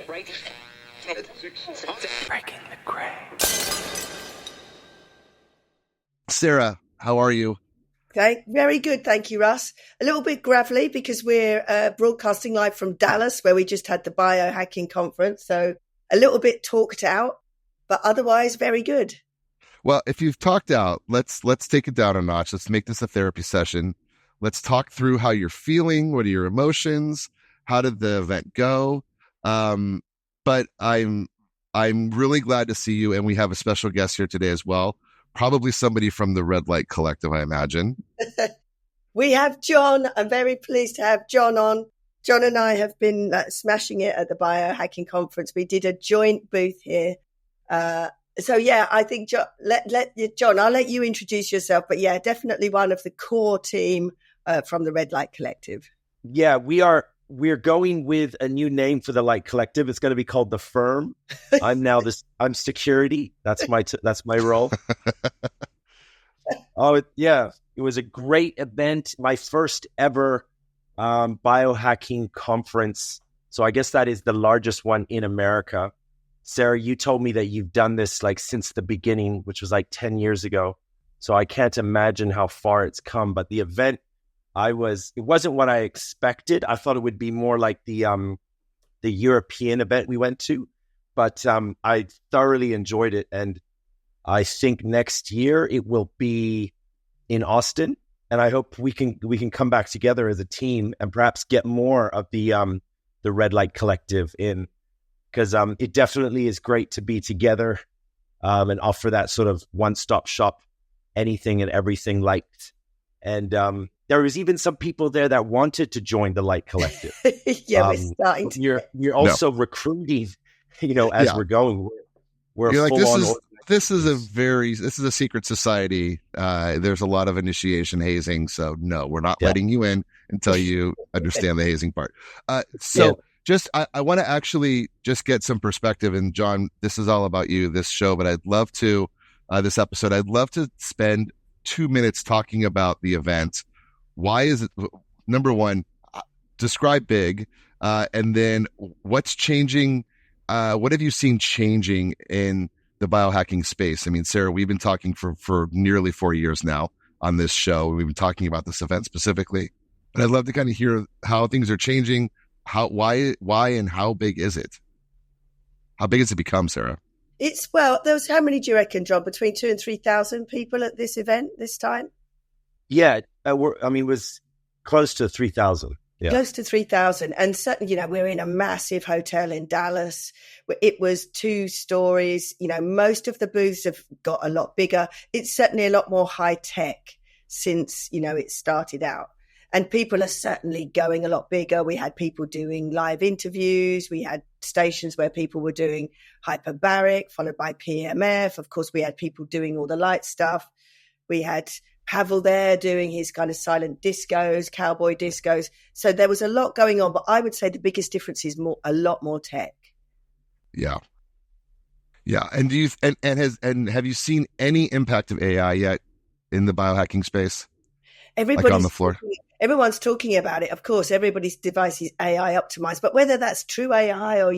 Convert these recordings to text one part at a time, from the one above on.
Breaking the gray. Sarah, how are you? Okay, very good. Thank you, Russ. A little bit gravelly because we're broadcasting live from Dallas, where we just had the biohacking conference. So a little bit talked out, but otherwise very good. Well, if you've talked out, let's take it down a notch. Let's make this a therapy session. Let's talk through how you're feeling. What are your emotions? How did the event go? But I'm really glad to see you, and we have a special guest here today as well. Probably somebody from the Red Light Collective, I imagine. We have John. I'm very pleased to have John on. John and I have been smashing it at the biohacking conference. We did a joint booth here. So yeah, I think John, John, I'll let you introduce yourself. But yeah, definitely one of the core team from the Red Light Collective. Yeah, we're going with a new name for the Light Collective. It's going to be called The Firm. I'm security. That's my role. It was a great event. My first ever biohacking conference. So I guess that is the largest one in America. Sarah, you told me that you've done this like since the beginning, which was like 10 years ago. So I can't imagine how far it's come, but the event it wasn't what I expected. I thought it would be more like the European event we went to, but I thoroughly enjoyed it. And I think next year it will be in Austin. And I hope we can come back together as a team and perhaps get more of the Red Light Collective in, because it definitely is great to be together and offer that sort of one-stop shop, anything and everything liked. And there was even some people there that wanted to join the Light Collective. Yeah, we're starting to. You're also recruiting, as we're going. We're full this is a secret society. There's a lot of initiation hazing. So no, we're not letting you in until you understand the hazing part. I want to actually just get some perspective. And John, this is all about you, this show, but I'd love to, this episode, I'd love to spend 2 minutes talking about the event. Why is it, number one, describe big, and then what's changing? What have you seen changing in the biohacking space? I mean, Sarah, we've been talking for nearly 4 years now on this show. We've been talking about this event specifically, but I'd love to kind of hear how things are changing. Why and how big is it? How big has it become, Sarah? There was, how many do you reckon, John? Between 2,000 and 3,000 people at this event this time? Yeah, it was close to 3,000. Yeah. Close to 3,000. And certainly, we're in a massive hotel in Dallas. It was 2 stories. Most of the booths have got a lot bigger. It's certainly a lot more high tech since, it started out. And people are certainly going a lot bigger. We had people doing live interviews. We had stations where people were doing hyperbaric, followed by PMF. Of course, we had people doing all the light stuff. We had Pavel there doing his kind of silent discos, cowboy discos. So there was a lot going on, but I would say the biggest difference is a lot more tech. Yeah. Yeah. And have you seen any impact of AI yet in the biohacking space? Everybody's on the floor. Everyone's talking about it. Of course, everybody's device is AI optimized, but whether that's true AI or,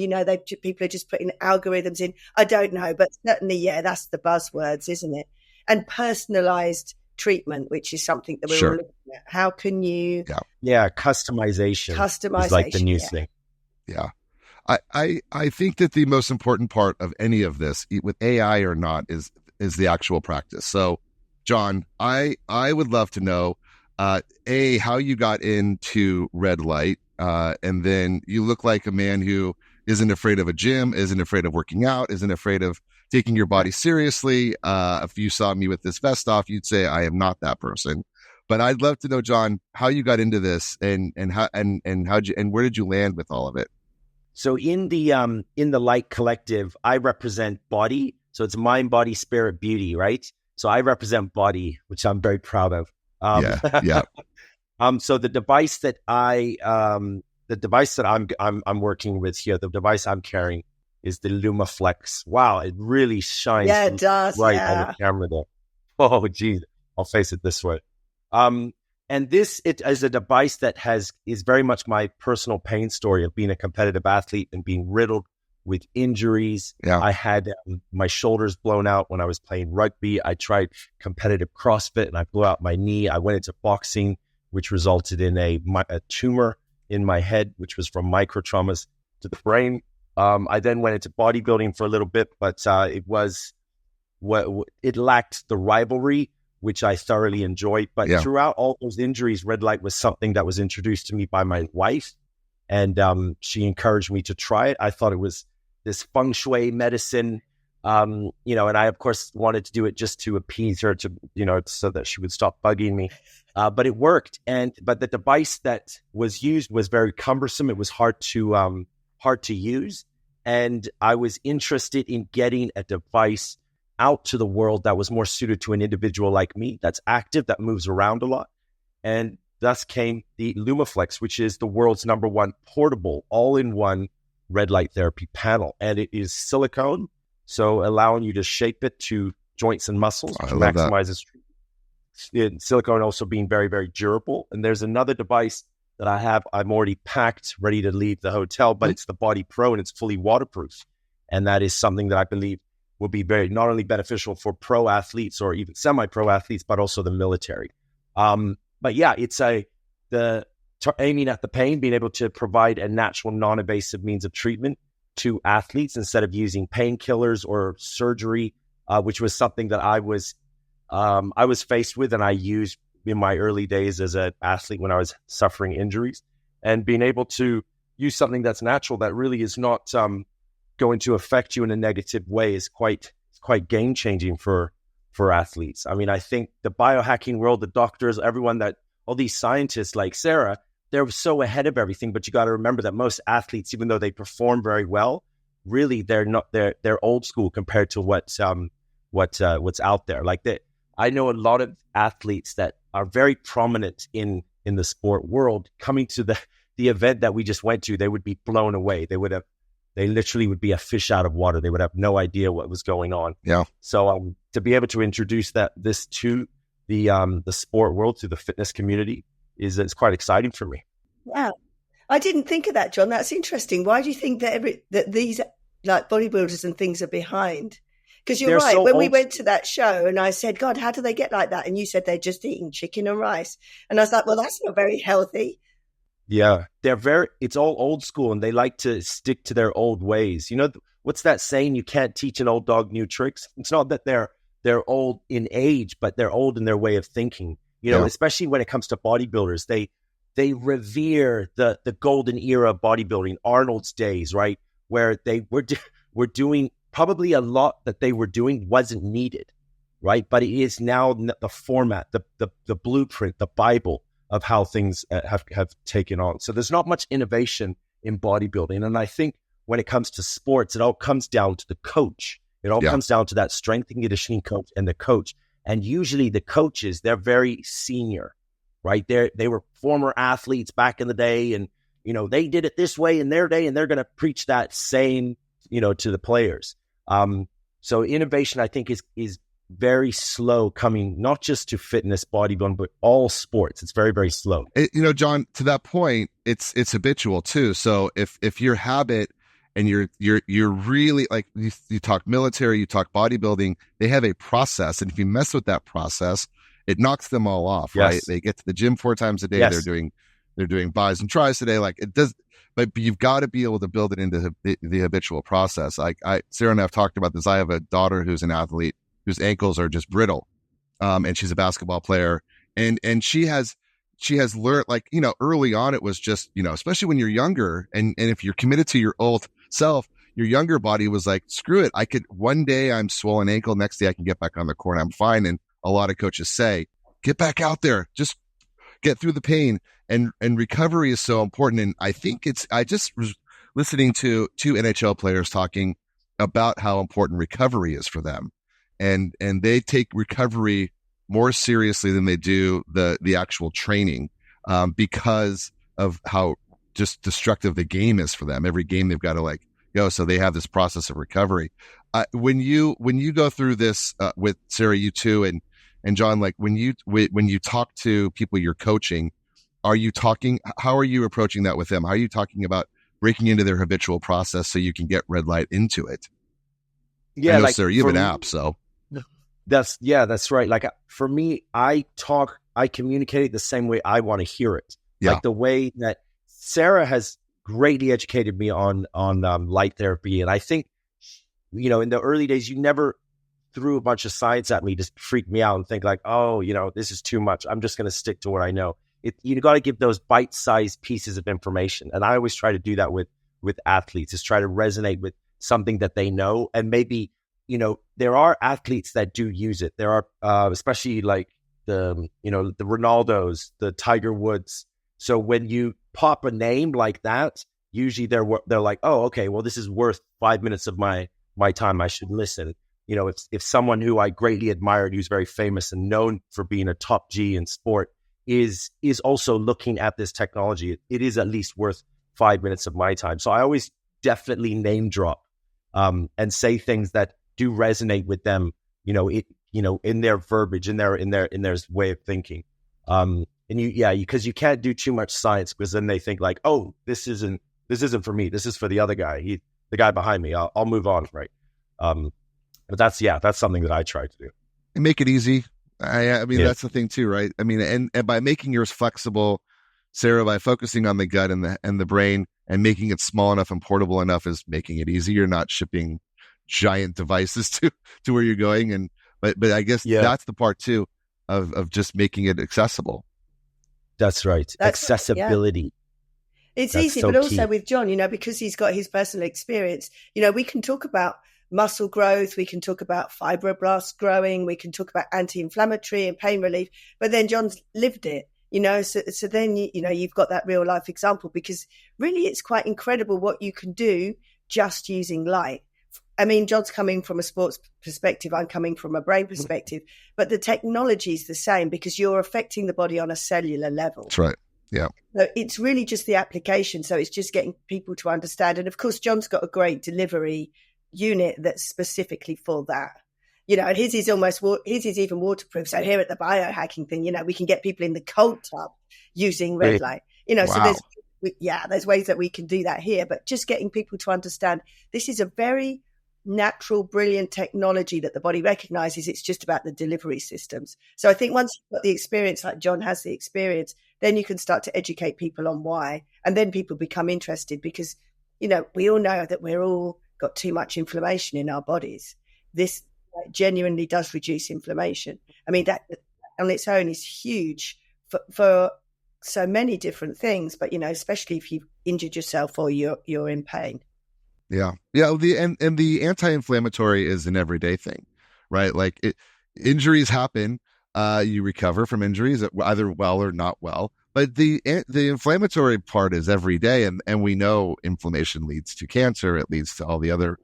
people are just putting algorithms in, I don't know. But certainly, that's the buzzwords, isn't it? And personalized treatment, which is something that we're all looking at. How can you? Yeah, customization is like the new thing. Yeah. I think that the most important part of any of this, with AI or not, is the actual practice. So, John, I would love to know, how you got into Red Light, and then you look like a man who isn't afraid of a gym, isn't afraid of working out, isn't afraid of taking your body seriously. If you saw me with this vest off, you'd say I am not that person. But I'd love to know, John, how you got into this and where did you land with all of it? So in the Light Collective, I represent body. So it's mind, body, spirit, beauty, right? So I represent body, which I'm very proud of. So the device that I'm working with here, the device I'm carrying is the Lumaflex. Wow, it really shines. Yeah, it does. Right on the camera there. Oh, geez, I'll face it this way. And this, it is a device that is very much my personal pain story of being a competitive athlete and being riddled with injuries. Yeah. I had my shoulders blown out when I was playing rugby. I tried competitive CrossFit and I blew out my knee. I went into boxing, which resulted in a tumor in my head, which was from micro traumas to the brain. I then went into bodybuilding for a little bit, but it lacked the rivalry, which I thoroughly enjoyed. But throughout all those injuries, red light was something that was introduced to me by my wife, and she encouraged me to try it. I thought it was this feng shui medicine, and I, of course, wanted to do it just to appease her, to, so that she would stop bugging me. But it worked. But the device that was used was very cumbersome. It was hard to use. And I was interested in getting a device out to the world that was more suited to an individual like me, that's active, that moves around a lot. And thus came the Lumaflex, which is the world's #1 portable, all-in-one red light therapy panel. And it is silicone, so allowing you to shape it to joints and muscles, which maximizes treatment. Silicone also being very, very durable. And there's another device that I'm already packed, ready to leave the hotel, but it's the Body Pro, and it's fully waterproof. And that is something that I believe will be very not only beneficial for pro athletes or even semi-pro athletes, but also the military. But yeah, it's aiming at the pain, being able to provide a natural, non-invasive means of treatment to athletes instead of using painkillers or surgery, which was something that I was faced with and I used in my early days as an athlete when I was suffering injuries. And being able to use something that's natural, that really is not going to affect you in a negative way, is quite game-changing for athletes. I mean, I think the biohacking world, the doctors, all these scientists like Sarah, they're so ahead of everything. But you got to remember that most athletes, even though they perform very well, really they're old school compared to what's out there. I know a lot of athletes that are very prominent in the sport world. Coming to the event that we just went to, they would be blown away. They literally would be a fish out of water. They would have no idea what was going on. Yeah. So to be able to introduce this to the sport world, to the fitness community, is quite exciting for me. Wow. I didn't think of that, John. That's interesting. Why do you think that these like bodybuilders and things are behind? Because you're right. So when we went to that show and I said, God, how do they get like that? And you said they're just eating chicken and rice. And I was like, well, that's not very healthy. Yeah, it's all old school, and they like to stick to their old ways. What's that saying? You can't teach an old dog new tricks. It's not that they're old in age, but they're old in their way of thinking. Especially when it comes to bodybuilders, they revere the golden era of bodybuilding, Arnold's days, right? Where they were doing probably a lot that they were doing wasn't needed, right? But it is now the format, the blueprint, the Bible of how things have taken on. So there's not much innovation in bodybuilding. And I think when it comes to sports, it all comes down to the coach. It all comes down to that strength and conditioning coach and the coach. And usually the coaches, they're very senior, right? They were former athletes back in the day, and, they did it this way in their day, and they're going to preach that same, to the players. So innovation, I think, is very slow coming, not just to fitness, bodybuilding, but all sports. It's very, very slow. John, to that point, it's habitual too. So if your habit and you're really, like, you talk military, you talk bodybuilding, they have a process. And if you mess with that process, it knocks them all off, right? They get to the gym 4 times a day. Yes. They're doing bis and tris today. Like, it does, but you've got to be able to build it into the habitual process. Like Sarah and I have talked about this. I have a daughter who's an athlete whose ankles are just brittle. And she's a basketball player, and she has learned, like, early on, it was just, especially when you're younger, and if you're committed to your old self, your younger body was like, screw it. One day I'm swollen ankle, next day I can get back on the court, I'm fine. And a lot of coaches say, get back out there, just get through the pain, and recovery is so important. And I think I just was listening to 2 NHL players talking about how important recovery is for them. And they take recovery more seriously than they do the actual training, because of how just destructive the game is for them. Every game they've got to go. So they have this process of recovery. When you go through this with Sarah, you too, and John, like when you talk to people you're coaching, how are you approaching that with them? How are you talking about breaking into their habitual process so you can get red light into it. Yeah, I know, like sir, you have for an me- app, so that's right. Like for me, I communicate the same way I want to hear it. Yeah. Like the way that Sarah has greatly educated me on light therapy, and I think, you know, in the early days, you never threw a bunch of science at me to freak me out and think like, oh, you know, this is too much. I'm just going to stick to what I know. You got to give those bite-sized pieces of information, and I always try to do that with athletes. Is try to resonate with something that they know, and maybe, you know, there are athletes that do use it. There are especially like the Ronaldos, the Tiger Woods. So when you pop a name like that, usually they're like, oh, okay, well, this is worth 5 minutes of my time. I should listen. You know, if someone who I greatly admired, who's very famous and known for being a top G in sport, is also looking at this technology, it is at least worth 5 minutes of my time. So I always definitely name drop and say things that do resonate with them, you know, in their verbiage, in their way of thinking. Because you can't do too much science, because then they think like, oh, this isn't for me. This is for the other guy. The guy behind me. I'll move on, right? But that's something that I try to do. and make it easy. I mean, that's the thing too, right? I mean, and by making yours flexible, Sarah, by focusing on the gut and the brain and making it small enough and portable enough is making it easy. You're not shipping giant devices to where you're going. But I guess that's the part too of just making it accessible. That's right. Accessibility. Yeah. It's That's easy, so but also key. with John, you know, because he's got his personal experience, you know, we can talk about muscle growth, we can talk about fibroblasts growing, we can talk about anti-inflammatory and pain relief, but then John's lived it, you know, so then, you know, you've got that real life example, because really it's quite incredible what you can do just using light. I mean, John's coming from a sports perspective, I'm coming from a brain perspective, but the technology is the same because you're affecting the body on a cellular level. That's right. Yeah. So it's really just the application. So it's just getting people to understand. And of course, John's got a great delivery unit that's specifically for that. You know, and his is even waterproof. So here at the biohacking thing, you know, we can get people in the cold tub using red light. You know, so there's ways that we can do that here. But just getting people to understand this is a very natural, brilliant technology that the body recognizes. It's just about the delivery systems. So I think once you've got the experience, like John has the experience, then you can start to educate people on why. And then people become interested because, you know, we all know that we're all got too much inflammation in our bodies. This genuinely does reduce inflammation. I mean, that on its own is huge for so many different things, but, you know, especially if you've injured yourself or you're in pain. Yeah. The anti-inflammatory is an everyday thing, right? Like injuries happen. You recover from injuries either well or not well. But the inflammatory part is every day, and we know inflammation leads to cancer. It leads to all the other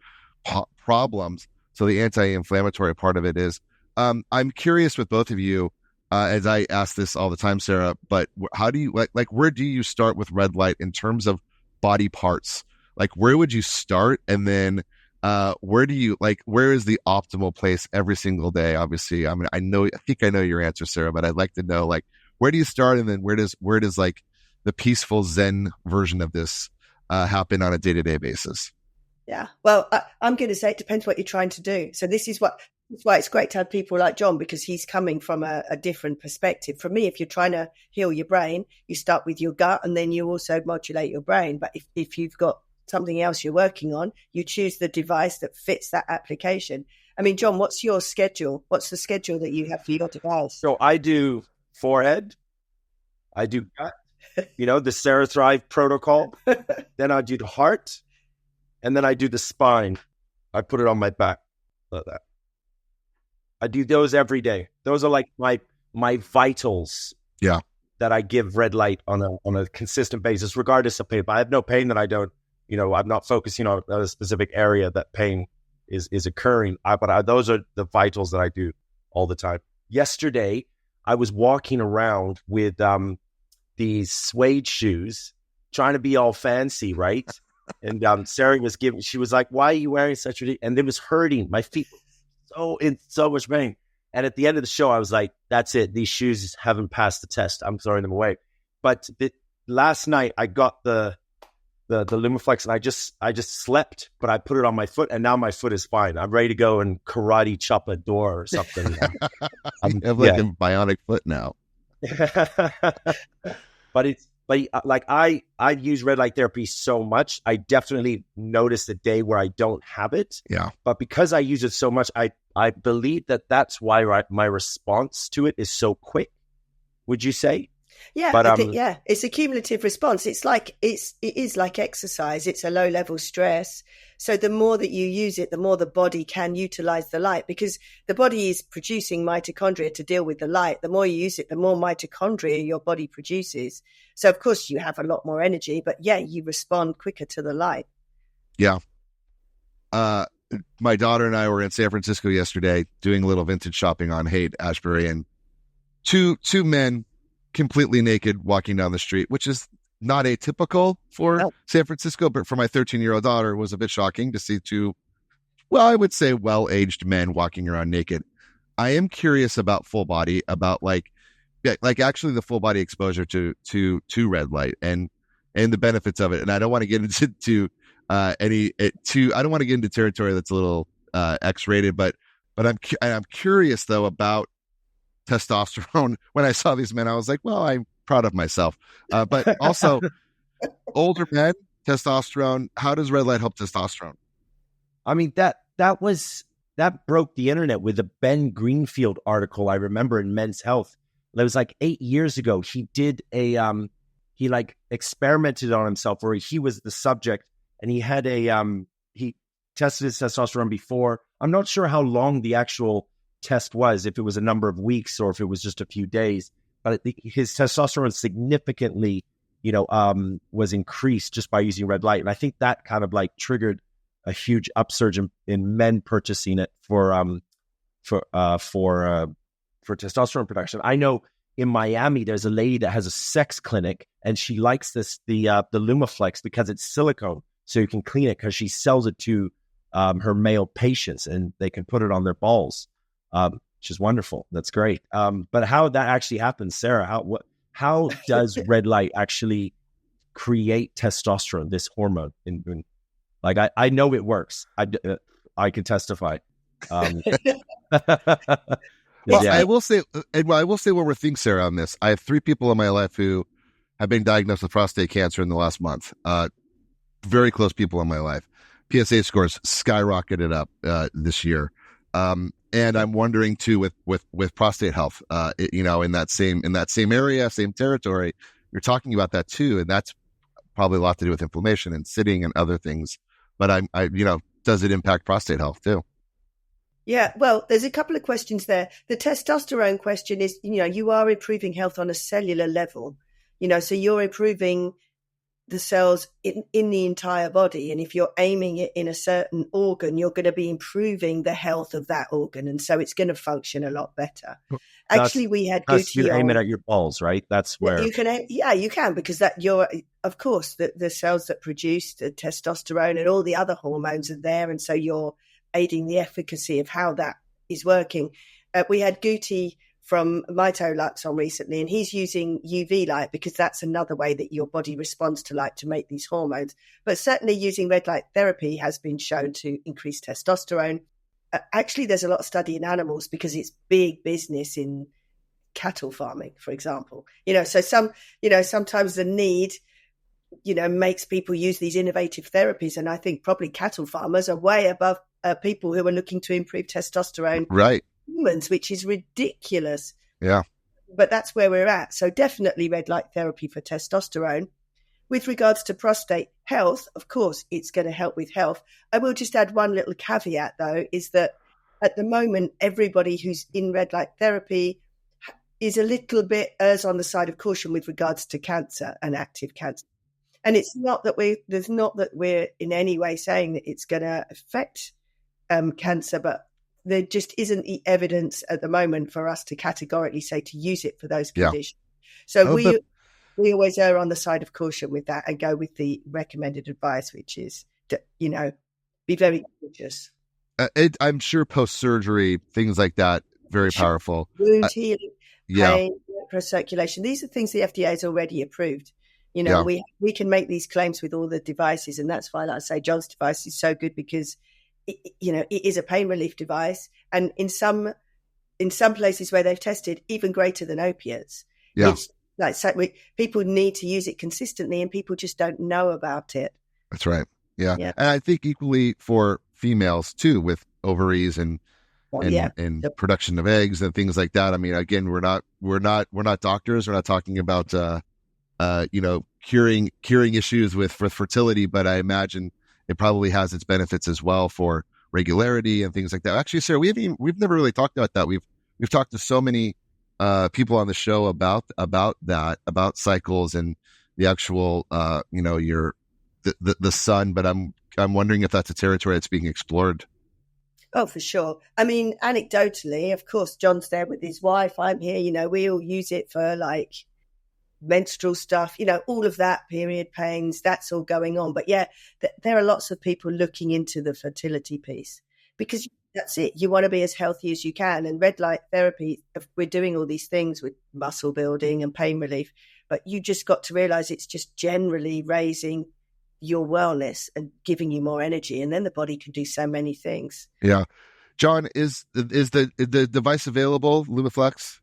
problems. So the anti-inflammatory part of it is. I'm curious with both of you, as I ask this all the time, Sarah. But how do you like? Where do you start with red light in terms of body parts? Like, where would you start, and then where is the optimal place every single day? Obviously, I mean, I think I know your answer, Sarah, but I'd like to know, like, where do you start, and then where does like the peaceful Zen version of this happen on a day-to-day basis? Yeah, well, I'm going to say it depends what you're trying to do. So that's why it's great to have people like John, because he's coming from a different perspective. For me, if you're trying to heal your brain, you start with your gut, and then you also modulate your brain. But if you've got something else you're working on, you choose the device that fits that application. I mean, John, what's your schedule? What's the schedule that you have for your device? So I do forehead, I do gut, you know, the Sarah Thrive protocol. Then I do the heart, and then I do the spine. I put it on my back like that. I do those every day. Those are like my vitals. Yeah. That I give red light on a consistent basis, regardless of pain. But I have no pain that I don't, you know, I'm not focusing on a specific area that pain is occurring. But those are the vitals that I do all the time. Yesterday, I was walking around with these suede shoes, trying to be all fancy, right? And Sarah she was like, "Why are you wearing such a?" And it was hurting. My feet were in so much pain. And at the end of the show, I was like, "That's it. These shoes haven't passed the test. I'm throwing them away." But last night, I got the the Lumaflex, and I just slept, but I put it on my foot, and now my foot is fine. I'm ready to go and karate chop a door or something. You have like a bionic foot now. But like I've used red light therapy so much, I definitely notice a day where I don't have it. Yeah. But because I use it so much, I believe that's why my response to it is so quick. Would you say? Yeah, but, I think, it's a cumulative response. It is like exercise. It's a low level stress. So the more that you use it, the more the body can utilize the light, because the body is producing mitochondria to deal with the light. The more you use it, the more mitochondria your body produces. So of course you have a lot more energy, but you respond quicker to the light. Yeah. My daughter and I were in San Francisco yesterday doing a little vintage shopping on Haight-Ashbury, and two men completely naked walking down the street, which is not atypical for San Francisco, but for my 13-year-old daughter, it was a bit shocking to see two, I would say well-aged men walking around naked. I am curious about full body, about like actually the full body exposure to red light and the benefits of it. And I don't want to get into I don't want to get into territory that's a little X-rated, but I'm curious though about testosterone. When I saw these men, I was like, well, I'm proud of myself. But also older men, testosterone, how does red light help testosterone? I mean, that broke the internet with a Ben Greenfield article I remember in Men's Health. That was like 8 years ago. He did he like experimented on himself where he was the subject, and he had he tested his testosterone before. I'm not sure how long the actual test was, if it was a number of weeks or if it was just a few days, but his testosterone significantly, was increased just by using red light. And I think that kind of like triggered a huge upsurge in men purchasing it for testosterone production. I know in Miami, there's a lady that has a sex clinic, and she likes the Lumaflex because it's silicone, so you can clean it, because she sells it to her male patients, and they can put it on their balls. Which is wonderful. That's great. But how that actually happens, Sarah, how does red light actually create testosterone, this hormone? Like, I know it works. I can testify. I will say one more thing, Sarah, on this. I have 3 people in my life who have been diagnosed with prostate cancer in the last month. Very close people in my life. PSA scores skyrocketed up this year. And I'm wondering too with prostate health, in that same area, same territory, you're talking about that too, and that's probably a lot to do with inflammation and sitting and other things. But does it impact prostate health too? Yeah, well, there's a couple of questions there. The testosterone question is, you are improving health on a cellular level, so you're improving the cells in the entire body. And if you're aiming it in a certain organ, you're going to be improving the health of that organ. And so it's going to function a lot better. Actually, we had Guti you aim it at your balls, right? That's where you can. You can, because of course, the cells that produce the testosterone and all the other hormones are there. And so you're aiding the efficacy of how that is working. We had Guti from MitoLux on recently, and he's using UV light because that's another way that your body responds to light to make these hormones. But certainly using red light therapy has been shown to increase testosterone. Actually, there's a lot of study in animals because it's big business in cattle farming, for example. So sometimes the need, makes people use these innovative therapies. And I think probably cattle farmers are way above people who are looking to improve testosterone. Right. Humans, which is ridiculous. Yeah. But that's where we're at. So definitely red light therapy for testosterone. With regards to prostate health, of course, it's going to help with health. I will just add one little caveat, though, is that at the moment, everybody who's in red light therapy is a little bit errs on the side of caution with regards to cancer and active cancer. And it's not that we're in any way saying that it's going to affect cancer, but there just isn't the evidence at the moment for us to categorically say to use it for those conditions. So we always err on the side of caution with that and go with the recommended advice, which is to, be very cautious. I'm sure post-surgery, things like that, very powerful. Wound healing, pain, circulation. These are things the FDA has already approved. You know, we can make these claims with all the devices, and that's why, like I say, John's device is so good because it is a pain relief device, and in some places where they've tested, even greater than opiates. Yeah. It's like people need to use it consistently, and people just don't know about it. That's right. Yeah. And I think equally for females too, with ovaries and production of eggs and things like that. I mean, again, we're not doctors. We're not talking about curing issues with fertility, but I imagine it probably has its benefits as well for regularity and things like that. Actually, Sarah, we've never really talked about that. We've talked to so many people on the show about that, about cycles and the actual the sun, but I'm wondering if that's a territory that's being explored. Oh, for sure. I mean, anecdotally, of course, John's there with his wife. I'm here. We all use it for like menstrual stuff, all of that, period pains, that's all going on. But yeah, there are lots of people looking into the fertility piece because that's it. You want to be as healthy as you can. And red light therapy, we're doing all these things with muscle building and pain relief, but you just got to realize it's just generally raising your wellness and giving you more energy. And then the body can do so many things. Yeah. John, is the device available, Lumaflex?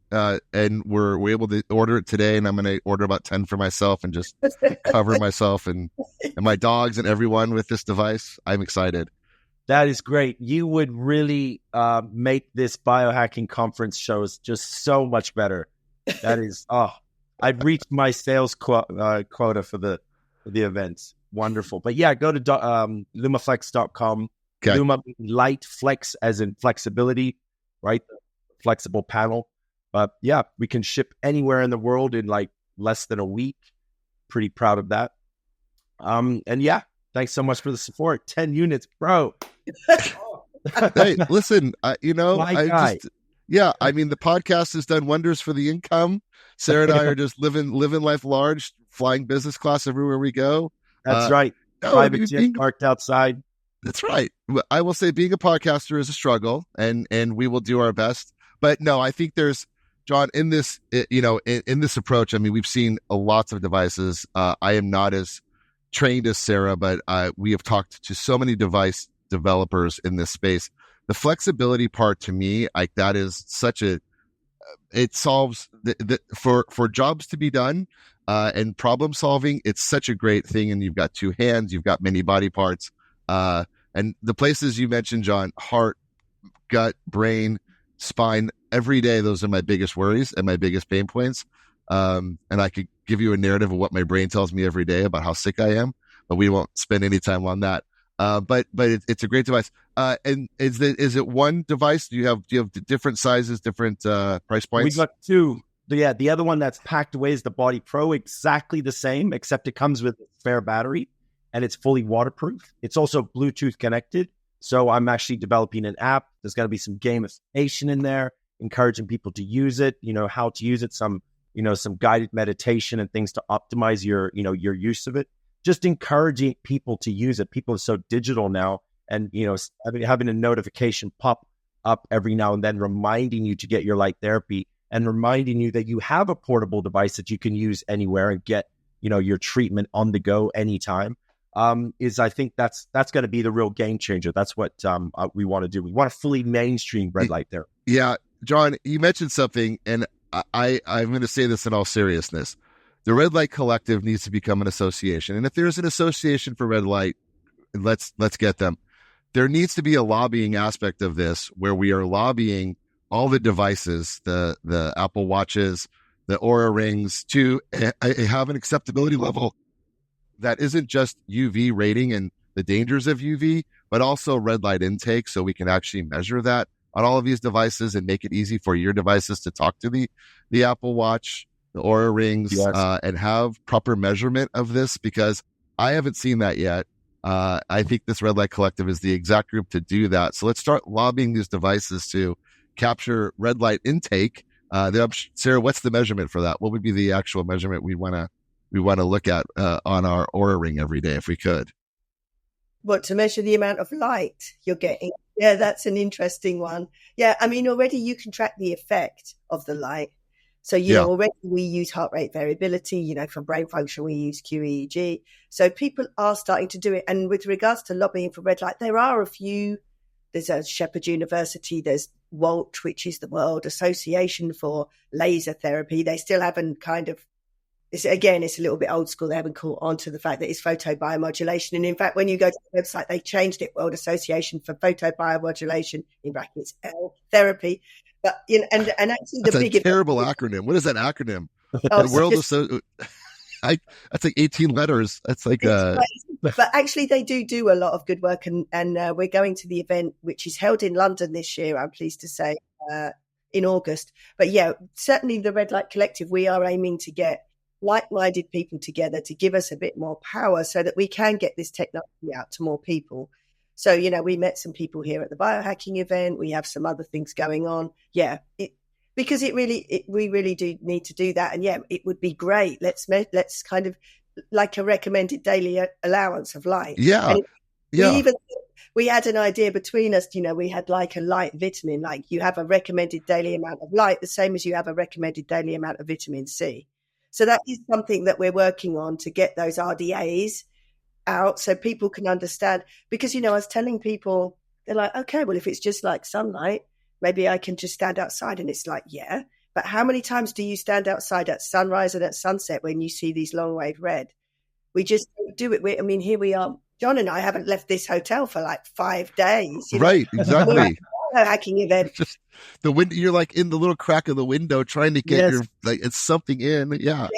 And we're able to order it today, and I'm going to order about 10 for myself and just cover myself and my dogs and everyone with this device. I'm excited. That is great. You would really make this biohacking conference shows just so much better. That is, I've reached my sales quota for the events. Wonderful. But yeah, go to lumaflex.com. Okay. LumaLight flex as in flexibility, right? The flexible panel. But yeah, we can ship anywhere in the world in like less than a week. Pretty proud of that. And yeah, thanks so much for the support. 10 units, bro. Hey, listen, I mean, the podcast has done wonders for the income. Sarah and I are just living life large, flying business class everywhere we go. That's right. Private jet parked outside. That's right. I will say being a podcaster is a struggle, and we will do our best. But no, I think there's, John, in this, in this approach, I mean, we've seen lots of devices. I am not as trained as Sarah, but we have talked to so many device developers in this space. The flexibility part to me, like that is such it solves for jobs to be done and problem solving. It's such a great thing. And you've got two hands, you've got many body parts. And the places you mentioned, John, heart, gut, brain, spine, every day, those are my biggest worries and my biggest pain points. And I could give you a narrative of what my brain tells me every day about how sick I am, but we won't spend any time on that. But it's a great device. And is it one device? Do you have different sizes, different price points? We got two. Yeah, the other one that's packed away is the Body Pro, exactly the same, except it comes with a spare battery. And it's fully waterproof. It's also Bluetooth connected. So I'm actually developing an app. There's going to be some gamification in there, encouraging people to use it, how to use it, some guided meditation and things to optimize your use of it. Just encouraging people to use it. People are so digital now, and, having a notification pop up every now and then, reminding you to get your light therapy and reminding you that you have a portable device that you can use anywhere and get, your treatment on the go anytime. I think that's going to be the real game changer. That's what we want to do. We want to fully mainstream red light therapy. Yeah, John, you mentioned something, and I'm going to say this in all seriousness. The Red Light Collective needs to become an association, and if there's an association for red light, let's get them. There needs to be a lobbying aspect of this where we are lobbying all the devices, the Apple Watches, the Oura Rings, to have an acceptability level that isn't just UV rating and the dangers of UV, but also red light intake, so we can actually measure that on all of these devices and make it easy for your devices to talk to the Apple Watch, the Oura Rings, yes, and have proper measurement of this, because I haven't seen that yet. I think this Red Light Collective is the exact group to do that. So let's start lobbying these devices to capture red light intake. Sarah, what's the measurement for that? What would be the actual measurement we want to look at on our Oura Ring every day if we could? What, to measure the amount of light you're getting? Yeah, that's an interesting one. Yeah, I mean, already you can track the effect of the light. So, already we use heart rate variability, for brain function, we use QEEG. So people are starting to do it. And with regards to lobbying for red light, there are a few. There's a Shepherd University, there's WALT, which is the World Association for Laser Therapy. They still haven't it's a little bit old school. They haven't caught on to the fact that it's photobiomodulation. And in fact, when you go to the website, they changed it, World Association for Photobiomodulation, in brackets, L therapy. But, and actually that's the a terrible acronym. What is that acronym? Oh, the World Association. That's like 18 letters. That's like But actually they do a lot of good work, and we're going to the event, which is held in London this year, I'm pleased to say, in August. But yeah, certainly the Red Light Collective, we are aiming to get like-minded people together to give us a bit more power so that we can get this technology out to more people. So, we met some people here at the biohacking event. We have some other things going on. Yeah, because we really do need to do that. And yeah, it would be great. Let's kind of like a recommended daily allowance of light. Yeah. We had an idea between us, we had like a light vitamin, like you have a recommended daily amount of light, the same as you have a recommended daily amount of vitamin C. So that is something that we're working on to get those RDAs out so people can understand. Because, I was telling people, they're like, okay, well, if it's just like sunlight, maybe I can just stand outside. And it's like, yeah, but how many times do you stand outside at sunrise and at sunset when you see these long wave red? We just don't do it. Here we are. John and I haven't left this hotel for like 5 days. Right, exactly. Hacking event. Just the window, you're like in the little crack of the window trying to get it's something in. Yeah.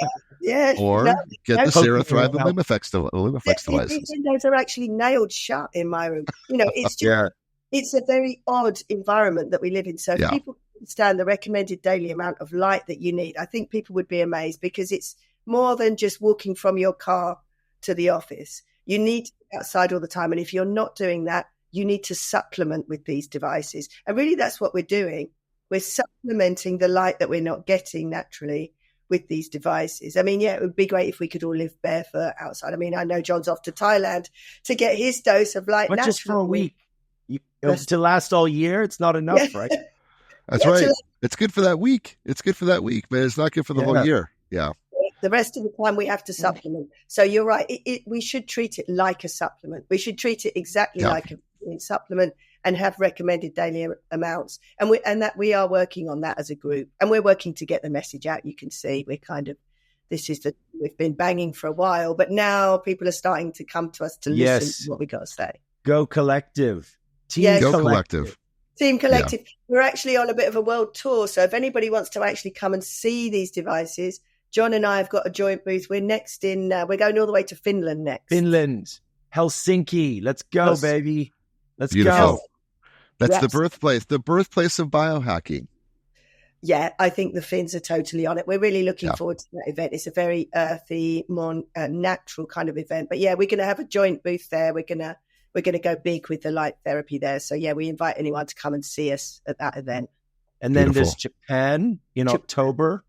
Or get the Sarah Thrive and Lumaflex devices. These windows are actually nailed shut in my room. It's just, it's a very odd environment that we live in. So if people understand the recommended daily amount of light that you need, I think people would be amazed, because it's more than just walking from your car to the office. You need to be outside all the time. And if you're not doing that, you need to supplement with these devices. And really, that's what we're doing. We're supplementing the light that we're not getting naturally with these devices. It would be great if we could all live barefoot outside. I know John's off to Thailand to get his dose of light. But just for a week. To last all year, it's not enough, right? That's right. It's good for that week. But it's not good for the whole year. Yeah. The rest of the time we have to supplement. So you're right. We should treat it like a supplement. We should treat it exactly like a supplement and have recommended daily amounts. And we are working on that as a group. And we're working to get the message out. You can see we've been banging for a while, but now people are starting to come to us to listen to what we got to say. Go Collective. Team Collective. Team Collective. Yeah. We're actually on a bit of a world tour. So if anybody wants to actually come and see these devices, John and I have got a joint booth. We're next we're going all the way to Finland next. Helsinki. Let's go, baby. Let's Beautiful. go. That's the birthplace of biohacking. Yeah, I think the Finns are totally on it. We're really looking forward to that event. It's a very earthy, more natural kind of event. But yeah, we're going to have a joint booth there. We're going to go big with the light therapy there. So yeah, we invite anyone to come and see us at that event. And then there's Japan in October.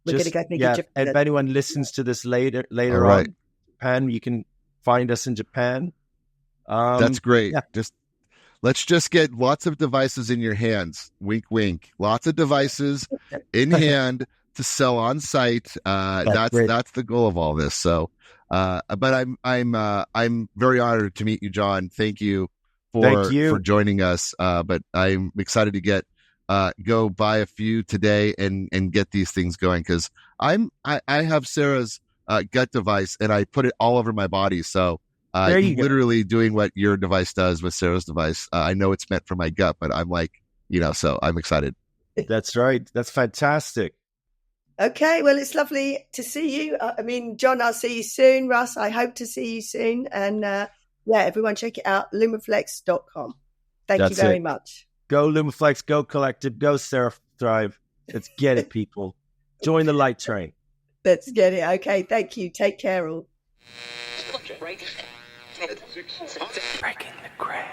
We're going to go big in Japan. And if anyone listens to this later on, Japan, you can find us in Japan. That's great. Yeah. Let's just get lots of devices in your hands. Wink, wink. Lots of devices in hand to sell on site. That's the goal of all this. So, but I'm very honored to meet you, John. Thank you for joining us. But I'm excited to go buy a few today and get these things going, because I have Sarah's gut device and I put it all over my body. So I'm literally doing what your device does with Sarah's device. I know it's meant for my gut, but I'm like, so I'm excited. That's right. That's fantastic. Okay. Well, it's lovely to see you. John, I'll see you soon. Russ, I hope to see you soon. And everyone check it out. Lumaflex.com. Thank you very much. Go Lumaflex, go Collective, go Sarah Thrive. Let's get it, people. Join the light train. Let's get it. Okay. Thank you. Take care all. Breaking the gray.